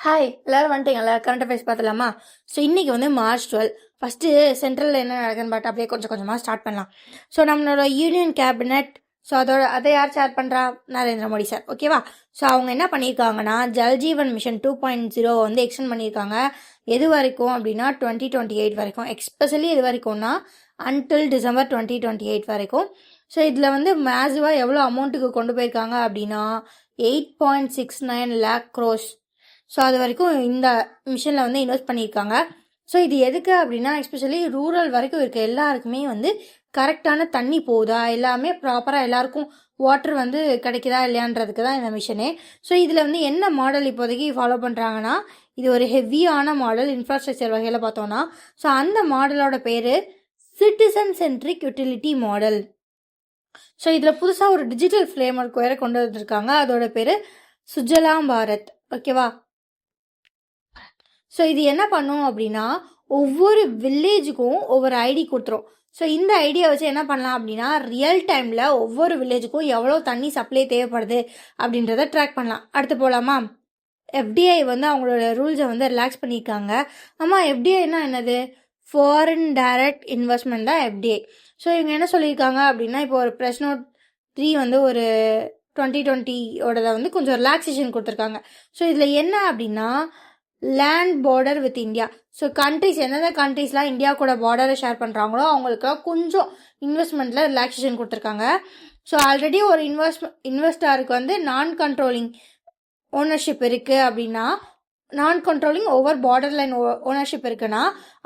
Hi எல்லாரும் வந்துட்டீங்களா? Current affairs பார்த்துலாமா? So இன்றைக்கி வந்து March 12. ஃபஸ்ட்டு சென்ட்ரலில் என்ன நடக்குதுன்னு பார்த்து அப்படியே கொஞ்சம் கொஞ்சமாக ஸ்டார்ட் பண்ணலாம். ஸோ நம்மளோட யூனியன் கேபினெட், ஸோ அதை யார் ஷேர் பண்ணுறா? நரேந்திர மோடி சார். ஓகேவா? ஸோ அவங்க என்ன பண்ணியிருக்காங்கன்னா ஜல்ஜீவன் மிஷன் 2.0 வந்து எக்ஸ்டெண்ட் பண்ணியிருக்காங்க. எது வரைக்கும் அப்படின்னா 2028 வரைக்கும். எக்ஸ்பெஷலி எது வரைக்கும்னா அன்டில் December 2028 வரைக்கும். ஸோ இதில் வந்து மேசிவாக எவ்வளோ அமௌண்ட்டுக்கு கொண்டு போயிருக்காங்க அப்படின்னா 8.69 lakh crores. ஸோ அது வரைக்கும் இந்த மிஷனில் வந்து இன்வெஸ்ட் பண்ணியிருக்காங்க. ஸோ இது எதுக்கு அப்படின்னா எஸ்பெஷலி ரூரல் வரைக்கும் இருக்க எல்லாருக்குமே வந்து கரெக்டான தண்ணி போகுதா, எல்லாமே ப்ராப்பராக எல்லாருக்கும் வாட்டர் வந்து கிடைக்குதா இல்லையான்றதுக்கு தான் இந்த மிஷனே. ஸோ இதில் வந்து என்ன மாடல் இப்போதைக்கு ஃபாலோ பண்ணுறாங்கன்னா, இது ஒரு ஹெவியான மாடல் இன்ஃப்ராஸ்ட்ரக்சர் வகையில் பார்த்தோன்னா. ஸோ அந்த மாடலோட பேர் citizen centric utility model. So இதில் புதுசாக ஒரு டிஜிட்டல் ஃப்ரேம்வொர்க் வேறு கொண்டு வந்துருக்காங்க. அதோட பேர் சுஜலாம் பாரத். ஓகேவா? ஸோ இது என்ன பண்ணும் அப்படின்னா ஒவ்வொரு வில்லேஜுக்கும் ஒவ்வொரு ஐடி கொடுத்துரும். ஸோ இந்த ஐடியா வச்சு என்ன பண்ணலாம் அப்படின்னா ரியல் டைமில் ஒவ்வொரு வில்லேஜுக்கும் எவ்வளோ தண்ணி சப்ளை தேவைப்படுது அப்படின்றத ட்ராக் பண்ணலாம். அடுத்து போகலாமா? எஃப்டிஐ வந்து அவங்களோட ரூல்ஸை வந்து ரிலாக்ஸ் பண்ணியிருக்காங்க. ஆமாம், எஃப்டிஐனா என்னது? ஃபாரின் டைரக்ட் இன்வெஸ்ட்மெண்ட் தான் எஃப்டிஐ. ஸோ இவங்க என்ன சொல்லியிருக்காங்க அப்படின்னா இப்போ ஒரு ப்ரெஸ் நோட் 3 வந்து ஒரு 2020 வந்து கொஞ்சம் ரிலாக்ஸேஷன் கொடுத்துருக்காங்க. ஸோ இதில் என்ன அப்படின்னா land border with India. So countries எந்தெந்த கண்ட்ரிஸ்லாம் இந்தியா கூட பார்டரை ஷேர் பண்ணுறாங்களோ அவங்களுக்கு கொஞ்சம் இன்வெஸ்ட்மெண்ட்டில் ரிலாக்ஸேஷன் கொடுத்துருக்காங்க. ஸோ ஆல்ரெடி ஒரு இன்வெஸ்டருக்கு வந்து நான் கண்ட்ரோலிங் ஓனர்ஷிப் இருக்குது அப்படின்னா, நான் controlling over border line ownership இருக்குன்னா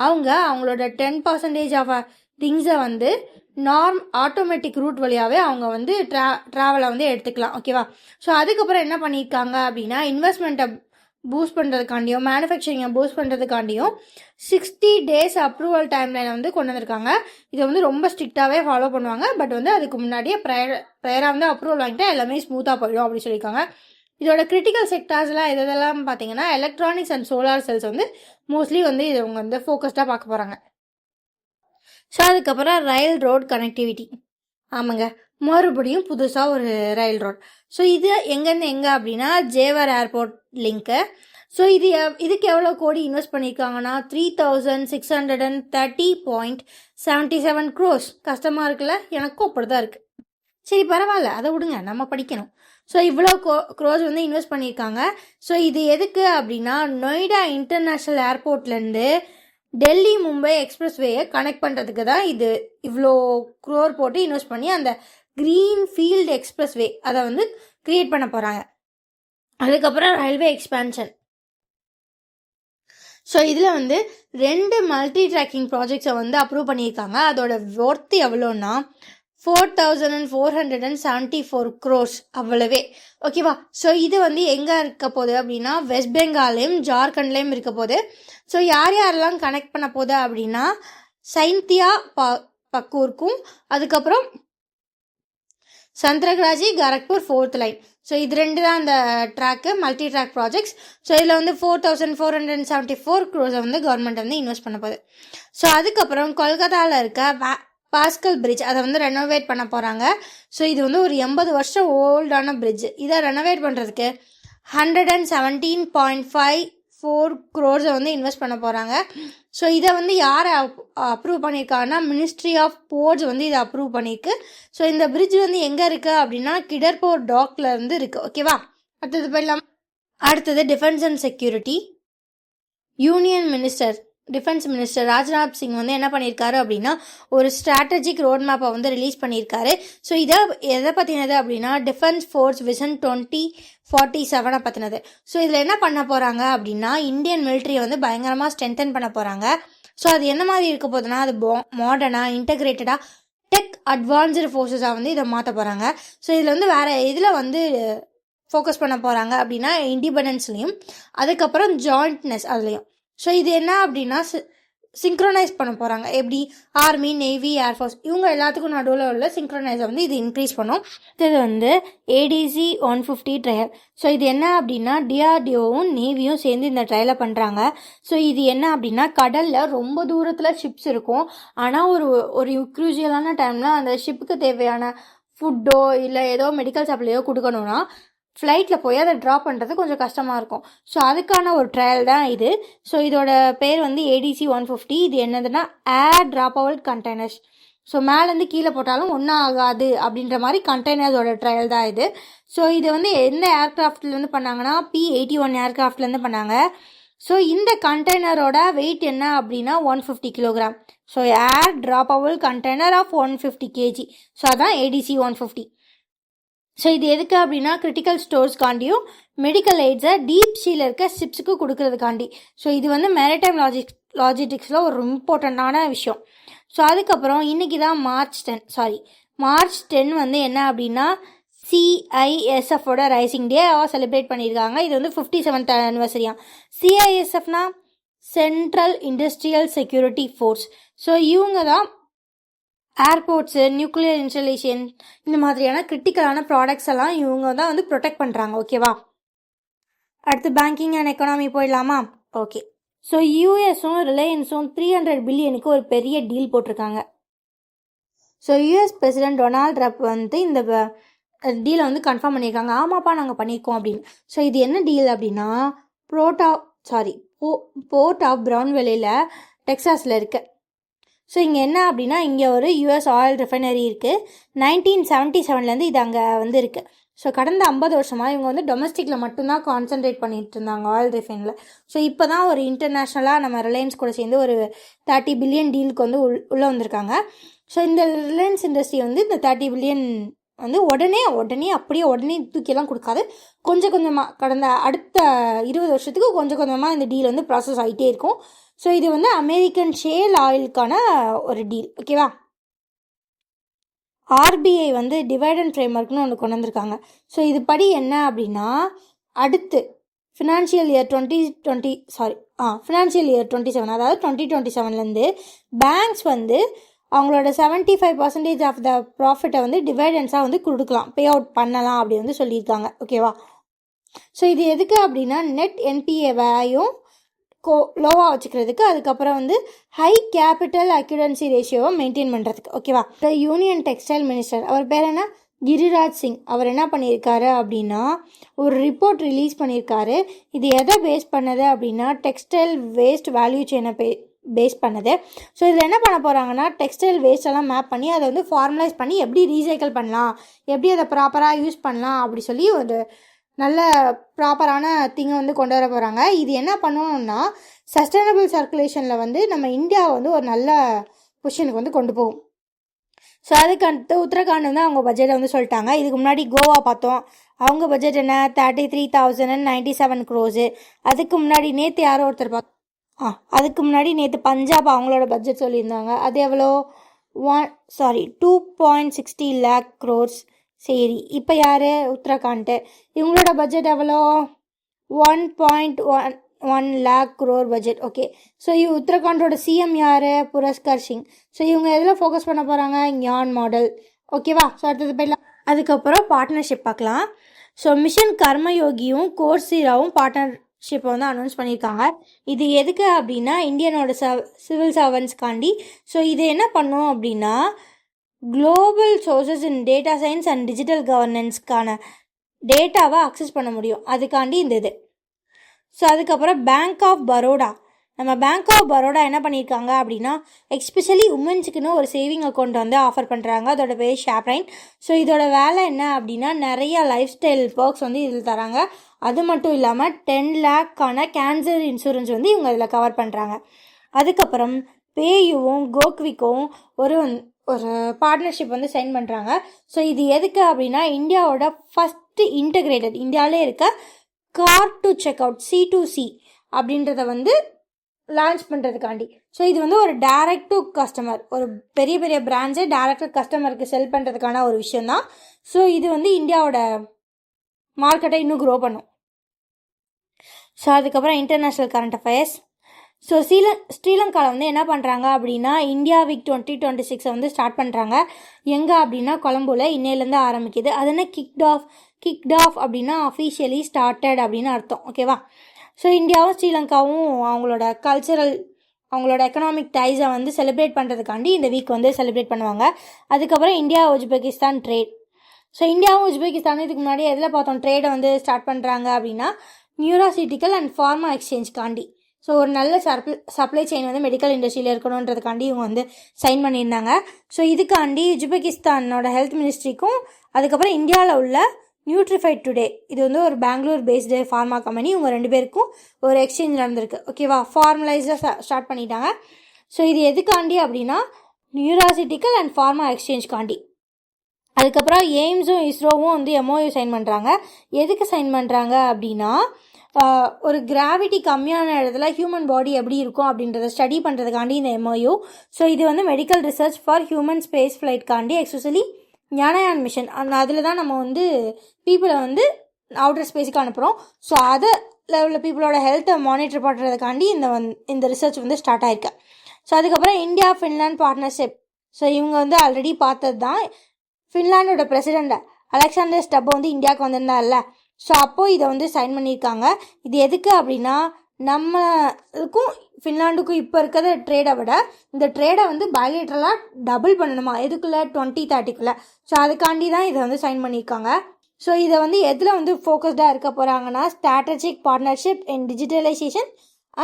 அவங்களோட 10% ஆஃப் திங்ஸை வந்து ஆட்டோமேட்டிக் ரூட் வழியாகவே அவங்க வந்து ட்ராவலை வந்து எடுத்துக்கலாம். ஓகேவா? ஸோ அதுக்கப்புறம் என்ன பண்ணியிருக்காங்க அப்படின்னா இன்வெஸ்ட்மெண்ட்டை பூஸ்ட் பண்ணுறதுக்காண்டியும் மேனுஃபேக்சரிங்கை பூஸ்ட் பண்ணுறதுக்காண்டியும் 60 days அப்ரூவல் டைம்லைனை வந்து கொண்டு வந்திருக்காங்க. இதை வந்து ரொம்ப ஸ்ட்ரிக்டாகவே ஃபாலோ பண்ணுவாங்க. பட் வந்து அதுக்கு முன்னாடியே ப்ரேயராக வந்து அப்ரூவல் வாங்கிட்டா எல்லாமே ஸ்மூத்தாக போயிடும் அப்படின்னு சொல்லியிருக்காங்க. இதோட கிரிட்டிக்கல் செக்டார்ஸ்லாம் எதெல்லாம் பார்த்தீங்கன்னா எலக்ட்ரானிக்ஸ் அண்ட் சோலார் செல்ஸ் வந்து மோஸ்ட்லி வந்து இது அவங்க வந்து ஃபோக்கஸ்டாக பார்க்க போகிறாங்க. ஸோ அதுக்கப்புறம் ரயில் ரோட் கனெக்டிவிட்டி. ஆமாங்க, மறுபடியும் புதுசாக ஒரு ரயில் ரோட். ஸோ இது எங்கேருந்து எங்கே அப்படின்னா ஜேவர் ஏர்போர்ட் லிங்க்கு. ஸோ இதுக்கு எவ்வளோ கோடி இன்வெஸ்ட் பண்ணியிருக்காங்கன்னா 3630.77 crores. கஷ்டமாக இருக்குல்ல? எனக்கும் அப்படி தான் இருக்குது. சரி பரவாயில்ல, அதை விடுங்க, நம்ம படிக்கணும். ஸோ இவ்வளோ க்ரோஸ் வந்து இன்வெஸ்ட் பண்ணியிருக்காங்க. ஸோ இது எதுக்கு அப்படின்னா நொய்டா இன்டர்நேஷ்னல் ஏர்போர்ட்லேருந்து டெல்லி மும்பை எக்ஸ்பிரஸ்வேயை கனெக்ட் பண்ணுறதுக்கு தான் இது இவ்வளோ க்ரோர் போட்டு இன்வெஸ்ட் பண்ணி அந்த க்ரீன் ஃபீல்டு எக்ஸ்பிரஸ்வே அதை வந்து க்ரியேட் பண்ண போகிறாங்க. அதுக்கப்புறம் ரயில்வே எக்ஸ்பேன்ஷன். ஸோ இதில் வந்து 2 மல்டி ட்ராக்கிங் ப்ராஜெக்ட்ஸை வந்து அப்ரூவ் பண்ணியிருக்காங்க. அதோட ஒர்த்து எவ்வளோன்னா 4474 crores அவ்வளவே. ஓகேவா? ஸோ இது வந்து எங்கே இருக்க போகுது அப்படின்னா வெஸ்ட் பெங்காலையும் ஜார்க்கண்ட்லேயும் இருக்க போகுது. ஸோ யாரெல்லாம் கனெக்ட் பண்ண போகுது அப்படின்னா சைந்தியா பக்கூருக்கும் அதுக்கப்புறம் சந்திரகிராஜி கரக்பூர் 4th லைன். ஸோ இது 2 தான் அந்த track multi track projects. So இதில் வந்து 4474 crores வந்து கவர்மெண்ட் வந்து இன்வெஸ்ட் பண்ண போகுது. ஸோ அதுக்கப்புறம் கொல்கத்தாவில் இருக்க பாஸ்கல் பிரிட்ஜ் அதை வந்து ரெனோவேட் பண்ண போகிறாங்க. ஸோ இது வந்து ஒரு 80 வருஷம் ஓல்டான பிரிட்ஜ். இதை ரெனோவேட் பண்ணுறதுக்கு 117.54 crores வந்து இன்வெஸ்ட் பண்ண போகிறாங்க. ஸோ இதை வந்து யார் அப்ரூவ் பண்ணியிருக்காங்கன்னா மினிஸ்ட்ரி ஆஃப் போர்ட்ஸ் வந்து இதை அப்ரூவ் பண்ணியிருக்கு. ஸோ இந்த பிரிட்ஜ் வந்து எங்கே இருக்குது அப்படின்னா கிடர்போர் டாக்ல இருந்து இருக்குது. ஓகேவா? அடுத்தது போயிடலாம். அடுத்தது defence and security. Union defence minister Rajnath Singh வந்து என்ன பண்ணியிருக்காரு அப்படின்னா ஒரு ஸ்ட்ராட்டஜிக் ரோட் மேப்பை வந்து ரிலீஸ் பண்ணியிருக்காரு. ஸோ இதை எதை பற்றினது அப்படின்னா டிஃபென்ஸ் ஃபோர்ஸ் விஷன் 2047 பற்றினது. ஸோ இதில் என்ன பண்ண போகிறாங்க அப்படின்னா இந்தியன் மிலிட்ரியை வந்து பயங்கரமாக ஸ்ட்ரென்தன் பண்ண போகிறாங்க. ஸோ அது என்ன மாதிரி இருக்க போகுதுன்னா அது மாடர்னாக இன்டகிரேட்டடாக டெக் அட்வான்ஸ்டு ஃபோர்ஸஸாக வந்து இதை மாற்ற போகிறாங்க. ஸோ இதில் வந்து வேறு இதில் வந்து ஃபோக்கஸ் பண்ண போகிறாங்க அப்படின்னா இண்டிபெண்டன்ஸ்லேயும் அதுக்கப்புறம் ஜாயிண்ட்னஸ் அதுலேயும். ஸோ இது என்ன அப்படின்னா சிங்க்ரோனைஸ் பண்ண போகிறாங்க. எப்படி? ஆர்மி, நேவி, ஏர்ஃபோர்ஸ் இவங்க எல்லாத்துக்கும் நடுவில் உள்ள சிங்க்ரோனைஸை வந்து இது இன்க்ரீஸ் பண்ணும். இது வந்து ADC 150 ட்ரையல். ஸோ இது என்ன அப்படின்னா DRDOவும் நேவியும் சேர்ந்து இந்த ட்ரையலை பண்ணுறாங்க. ஸோ இது என்ன அப்படின்னா கடலில் ரொம்ப தூரத்தில் ஷிப்ஸ் இருக்கும். ஆனால் ஒரு க்ரூஷியலான டைமில் அந்த ஷிப்புக்கு தேவையான ஃபுட்டோ இல்லை ஏதோ மெடிக்கல் சப்ளையோ கொடுக்கணும்னா ஃப்ளைட்டில் போய் அதை ட்ராப் பண்ணுறது கொஞ்சம் கஷ்டமாக இருக்கும். ஸோ அதுக்கான ஒரு ட்ரையல் தான் இது. ஸோ இதோட பேர் வந்து ADC 150. இது என்னதுன்னா ஏர் ட்ராப்பபிள் கண்டெய்னர்ஸ். ஸோ மேலேருந்து கீழே போட்டாலும் ஒன்றும் ஆகாது அப்படின்ற மாதிரி கண்டெய்னர்ஸோட ட்ரையல் தான் இது. ஸோ இது வந்து எந்த ஏர்க்ராஃப்ட்லேருந்து பண்ணாங்கன்னா P-81 ஏர்க்ராஃப்ட்லேருந்து பண்ணாங்க. ஸோ இந்த கண்டெய்னரோட வெயிட் என்ன அப்படின்னா 150 kilogram. So air droppable container of 150 kg. So அதான் ADC 150. ஸோ இது எதுக்கு அப்படின்னா கிரிட்டிக்கல் ஸ்டோர்ஸ்காண்டியும் மெடிக்கல் எய்ட்ஸை டீப் சீல இருக்க ஷிப்ஸுக்கு கொடுக்கறதுக்காண்டி. ஸோ இது வந்து மேரிடைம் லாஜிஸ்டிக்ஸில் ஒரு இம்பார்ட்டண்ட்டான விஷயம். ஸோ அதுக்கப்புறம் இன்றைக்கி தான் மார்ச் 10 வந்து என்ன அப்படின்னா CISFோட ரைசிங் டே செலிப்ரேட் பண்ணியிருக்காங்க. இது வந்து 57th anniversary. CISFனா central industrial security force. So இவங்க தான் ஏர்போர்ட்ஸு, நியூக்ளியர் இன்ஸ்டலேஷன், இந்த மாதிரியான கிரிட்டிக்கலான ப்ராடக்ட்ஸ் எல்லாம் இவங்க தான் வந்து ப்ரொடெக்ட் பண்ணுறாங்க. ஓகேவா? அடுத்து பேங்கிங் அண்ட் எக்கனாமி போயிடலாமா? ஓகே. ஸோ யூஎஸும் ரிலையன்ஸும் 300 பில்லியனுக்கு ஒரு பெரிய டீல் போட்டிருக்காங்க. So US president Donald Trump வந்து இந்த டீலை வந்து கன்ஃபார்ம் பண்ணியிருக்காங்க. ஆமாப்பா நாங்கள் பண்ணியிருக்கோம் அப்படின்னு. ஸோ இது என்ன டீல் அப்படின்னா போர்ட் ஆஃப் ப்ரவுன்வெல்லியில் டெக்சாஸில் இருக்குது. ஸோ இங்கே என்ன அப்படின்னா இங்கே ஒரு யூஎஸ் ஆயில் ரிஃபைனரி இருக்குது. 1977 இது அங்கே வந்து இருக்குது. ஸோ கடந்த 50 வருஷமாக இவங்க வந்து டொமஸ்டிக்கில் மட்டும்தான் கான்சென்ட்ரேட் பண்ணிட்டு இருந்தாங்க ஆயில் ரிஃபைனில். ஸோ இப்போ தான் ஒரு இன்டர்நேஷ்னலாக நம்ம ரிலையன்ஸ் கூட சேர்ந்து ஒரு 30 பில்லியன் டீலுக்கு வந்து உள்ளே வந்திருக்காங்க. ஸோ இந்த ரிலையன்ஸ் இண்டஸ்ட்ரி வந்து இந்த 30 பில்லியன் வந்து உடனே தூக்கியெல்லாம் கொடுக்காது. கொஞ்சம் கொஞ்சமாக கடந்த அடுத்த 20 வருஷத்துக்கு கொஞ்சம் கொஞ்சமாக இந்த டீல் வந்து ப்ராசஸ் ஆகிட்டே இருக்கும். ஸோ இது வந்து அமெரிக்கன் ஷேல் ஆயிலுக்கான ஒரு டீல். ஓகேவா? RBI வந்து டிவைடண்ட் ஃப்ரேம்வொர்க்னு ஒன்று கொண்டு வந்திருக்காங்க. ஸோ இது படி என்ன அப்படின்னா அடுத்து ஃபினான்ஷியல் இயர் 27 அதாவது 2027 பேங்க்ஸ் வந்து அவங்களோட 75% ஆஃப் த ப்ராஃபிட்டை வந்து டிவைடன்ஸாக வந்து கொடுக்கலாம், பே அவுட் பண்ணலாம் அப்படி வந்து சொல்லியிருக்காங்க. ஓகேவா? ஸோ இது எதுக்கு அப்படின்னா நெட் என்பிஏவையும் லோவாக வச்சுக்கிறதுக்கு, அதுக்கப்புறம் வந்து ஹை கேபிட்டல் அக்யூரன்சி ரேஷியோவை மெயின்டைன் பண்ணுறதுக்கு. ஓகேவா? யூனியன் டெக்ஸ்டைல் மினிஸ்டர் அவர் பேர் என்ன, கிரிராஜ் சிங், அவர் என்ன பண்ணியிருக்காரு அப்படின்னா ஒரு ரிப்போர்ட் ரிலீஸ் பண்ணியிருக்காரு. இது எதை பேஸ் பண்ணது அப்படின்னா டெக்ஸ்டைல் வேஸ்ட் வேல்யூ செயினை பேஸ் பண்ணது. ஸோ இதில் என்ன பண்ண போகிறாங்கன்னா டெக்ஸ்டைல் வேஸ்டெல்லாம் மேப் பண்ணி அதை வந்து ஃபார்மலைஸ் பண்ணி எப்படி ரீசைக்கிள் பண்ணலாம், எப்படி அதை ப்ராப்பராக யூஸ் பண்ணலாம் அப்படி சொல்லி ஒரு நல்ல ப்ராப்பரான திங்கை வந்து கொண்டு வர போகிறாங்க. இது என்ன பண்ணணும்னா சஸ்டைனபிள் சர்க்குலேஷனில் வந்து நம்ம இந்தியாவை வந்து ஒரு நல்ல பொசிஷனுக்கு வந்து கொண்டு போகும். ஸோ அதுக்கு அடுத்து உத்தரகாண்ட் வந்து அவங்க பட்ஜெட்டை வந்து சொல்லிட்டாங்க. இதுக்கு முன்னாடி கோவா பார்த்தோம், அவங்க பட்ஜெட் என்ன 33,097 crores. அதுக்கு முன்னாடி நேற்று பஞ்சாப் அவங்களோட பட்ஜெட் சொல்லியிருந்தாங்க. அது எவ்வளோ 2.60 lakh crores. சரி, இப்போ யார் உத்தரகாண்ட், இவங்களோட பட்ஜெட் எவ்வளோ 1.1 lakh crore budget. Okay. So உத்தரகாண்டோட சிஎம் யார், புரஸ்கர் சிங். ஸோ இவங்க எதில் ஃபோக்கஸ் பண்ண போகிறாங்க, ஞான் மாடல். ஓகேவா? ஸோ அடுத்தது போயிடலாம். அதுக்கப்புறம் பார்ட்னர்ஷிப் பார்க்கலாம். ஸோ மிஷன் கர்மயோகியும் கோர்சிராவும் பார்ட்னர்ஷிப்பை வந்து அனௌன்ஸ் பண்ணியிருக்காங்க. இது எதுக்கு அப்படின்னா இந்தியனோட சிவில் சர்வன்ஸ்காண்டி. ஸோ இது என்ன பண்ணும் அப்படின்னா global sources in data science and digital கவர்னன்ஸ்க்கான டேட்டாவை அக்சஸ் பண்ண முடியும், அதுக்காண்டி இந்த இது. ஸோ அதுக்கப்புறம் பேங்க் ஆஃப் பரோடா என்ன பண்ணியிருக்காங்க அப்படின்னா எக்ஸ்பெஷலி உமன்ஸுக்குன்னு ஒரு சேவிங் அக்கௌண்ட் வந்து ஆஃபர் பண்ணுறாங்க. அதோட பேர் ஷாப்ரைன். ஸோ இதோட வேலை என்ன அப்படின்னா நிறைய லைஃப் ஸ்டைல் பர்க்ஸ் வந்து இதில் தராங்க. அது மட்டும் இல்லாமல் 10 lakhக்கான கேன்சர் இன்சூரன்ஸ் வந்து இவங்க இதில் கவர் பண்ணுறாங்க. அதுக்கப்புறம் பேயுவும் கோக்விக்கும் ஒரு பார்ட்னர்ஷிப் வந்து சைன் பண்ணுறாங்க. ஸோ இது எதுக்கு அப்படின்னா இந்தியாவோட ஃபஸ்ட்டு இன்டகிரேட்டட் இந்தியாவிலே இருக்க car to check out C2C அப்படின்றத வந்து லான்ச் பண்ணுறதுக்காண்டி. ஸோ இது வந்து ஒரு டைரக்ட் டு கஸ்டமர், ஒரு பெரிய பெரிய பிராண்ட்ஸை டைரக்ட் டு கஸ்டமருக்கு செல் பண்ணுறதுக்கான ஒரு விஷயந்தான். ஸோ இது வந்து இந்தியாவோட மார்க்கெட்டை இன்னும் க்ரோ பண்ணும். ஸோ அதுக்கப்புறம் இன்டர்நேஷ்னல் கரண்ட் அஃபேர்ஸ். ஸோ ஸ்ரீலங்காவில் வந்து என்ன பண்ணுறாங்க அப்படின்னா இந்தியா வீக் 2026 வந்து ஸ்டார்ட் பண்ணுறாங்க. எங்கே அப்படின்னா கொலம்போவில் இன்னையிலேருந்து ஆரம்பிக்குது. அது என்ன கிக்ட் ஆஃப் அப்படின்னா அஃபிஷியலி ஸ்டார்டட் அப்படின்னு அர்த்தம். ஓகேவா? ஸோ இந்தியாவும் ஸ்ரீலங்காவும் அவங்களோட அவங்களோட எக்கனாமிக் டைஸை வந்து செலிப்ரேட் பண்ணுறதுக்காண்டி இந்த வீக் வந்து செலிப்ரேட் பண்ணுவாங்க. அதுக்கப்புறம் இந்தியா உஜ்பெகிஸ்தான் ட்ரேட். ஸோ இந்தியாவும் உஸ்பெகிஸ்தானும் இதுக்கு முன்னாடி எதில் பார்த்தோம் ட்ரேடை வந்து ஸ்டார்ட் பண்ணுறாங்க அப்படின்னா நியூராசிட்டிக்கல் அண்ட் ஃபார்மா எக்ஸ்சேஞ்ச்காண்டி. ஸோ ஒரு நல்ல சப்ளை செயின் வந்து மெடிக்கல் இண்டஸ்ட்ரியில் இருக்கணுன்றதுக்காண்டி இவங்க வந்து சைன் பண்ணியிருந்தாங்க. ஸோ இதுக்காண்டி உஸ்பெகிஸ்தானோட ஹெல்த் மினிஸ்ட்ரிக்கும் அதுக்கப்புறம் இந்தியாவில் உள்ள நியூட்ரிஃபைட் டுடே, இது வந்து ஒரு பெங்களூர் பேஸ்டு ஃபார்மா கம்பெனி, இவங்க 2 பேருக்கும் ஒரு எக்ஸ்சேஞ்ச் நடந்திருக்கு. ஓகேவா, ஃபார்மலைஸாக ஸ்டார்ட் பண்ணிட்டாங்க. ஸோ இது எதுக்காண்டி அப்படின்னா நியூராசிட்டிக்கல் அண்ட் ஃபார்மா எக்ஸ்சேஞ்ச்காண்டி. அதுக்கப்புறம் எய்ம்ஸும் இஸ்ரோவும் வந்து எம்ஓயு சைன் பண்ணுறாங்க. எதுக்கு சைன் பண்ணுறாங்க அப்படின்னா ஒரு கிராவிட்டி கம்மியான இடத்துல ஹியூமன் பாடி எப்படி இருக்கும் அப்படின்றத ஸ்டடி பண்ணுறதுக்காண்டி இந்த எம்ஓயு. ஸோ இது வந்து medical research for human space ஃப்ளைட்காண்டி, எக்ஸ்பெஷலி ஞானயான் மிஷன் அதில் தான் நம்ம வந்து பீப்புளை வந்து அவுட்டர் ஸ்பேஸுக்கு அனுப்புகிறோம். ஸோ அதை லெவலில் பீப்புளோட ஹெல்த்தை மானிட்டர் பண்ணுறதுக்காண்டி இந்த ரிசர்ச் வந்து ஸ்டார்ட் ஆயிருக்கு. ஸோ அதுக்கப்புறம் இந்தியா ஃபின்லாண்ட் பார்ட்னர்ஷிப். ஸோ இவங்க வந்து ஆல்ரெடி பார்த்தது தான். ஃபின்லாண்டோட பிரசிடெண்ட் அலெக்சாண்டர் ஸ்டப் வந்து இந்தியாவுக்கு வந்திருந்தார்ல, ஸோ அப்போது இதை வந்து சைன் பண்ணியிருக்காங்க. இது எதுக்கு அப்படின்னா நம்மளுக்கும் ஃபின்லாண்டுக்கும் இப்போ இருக்கிற ட்ரேடை விட இந்த ட்ரேடை வந்து பயலேட்ரலாக டபுள் பண்ணணுமா, எதுக்குள்ளே 2030க்குள்ளே. ஸோ அதுக்காண்டி தான் இதை வந்து சைன் பண்ணியிருக்காங்க. ஸோ இதை வந்து எதில் வந்து ஃபோக்கஸ்டாக இருக்க போகிறாங்கன்னா strategic partnership in digitalisation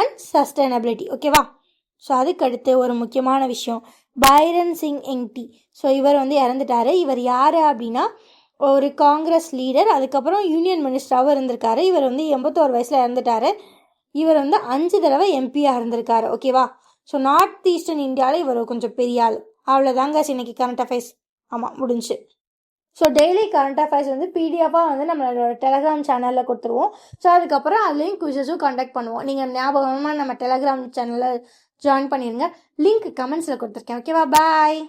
and sustainability. ஓகேவா. ஸோ அதுக்கடுத்து ஒரு முக்கியமான விஷயம், பைரன் சிங் எங்டி. ஸோ இவர் வந்து இறந்துட்டார். இவர் யார் அப்படின்னா ஒரு காங்கிரஸ் லீடர், அதுக்கப்புறம் யூனியன் மினிஸ்டராகவும் இருந்திருக்காரு. இவர் வந்து 81 வயசில் இறந்துட்டார். இவர் வந்து 5 தடவை எம்பியாக இருந்திருக்காரு. ஓகேவா. ஸோ நார்த் ஈஸ்டர்ன் இந்தியாவில் இவர் கொஞ்சம் பெரிய ஆள். அவ்வளோதாங்க இன்னைக்கு கரண்ட் அஃபேர்ஸ். ஆமாம், முடிஞ்சு. ஸோ டெய்லி கரண்ட் அஃபேர்ஸ் வந்து பிடிஎஃபாக வந்து நம்மளோட டெலகிராம் சேனலில் கொடுத்துருவோம். ஸோ அதுக்கப்புறம் அதுலேயும் குவிஸஸும் கண்டக்ட் பண்ணுவோம். நீங்கள் ஞாபகமாக நம்ம டெலகிராம் சேனலில் ஜாயின் பண்ணிடுங்க. லிங்க் கமெண்ட்ஸில் கொடுத்துருக்கேன். ஓகேவா, பாய்.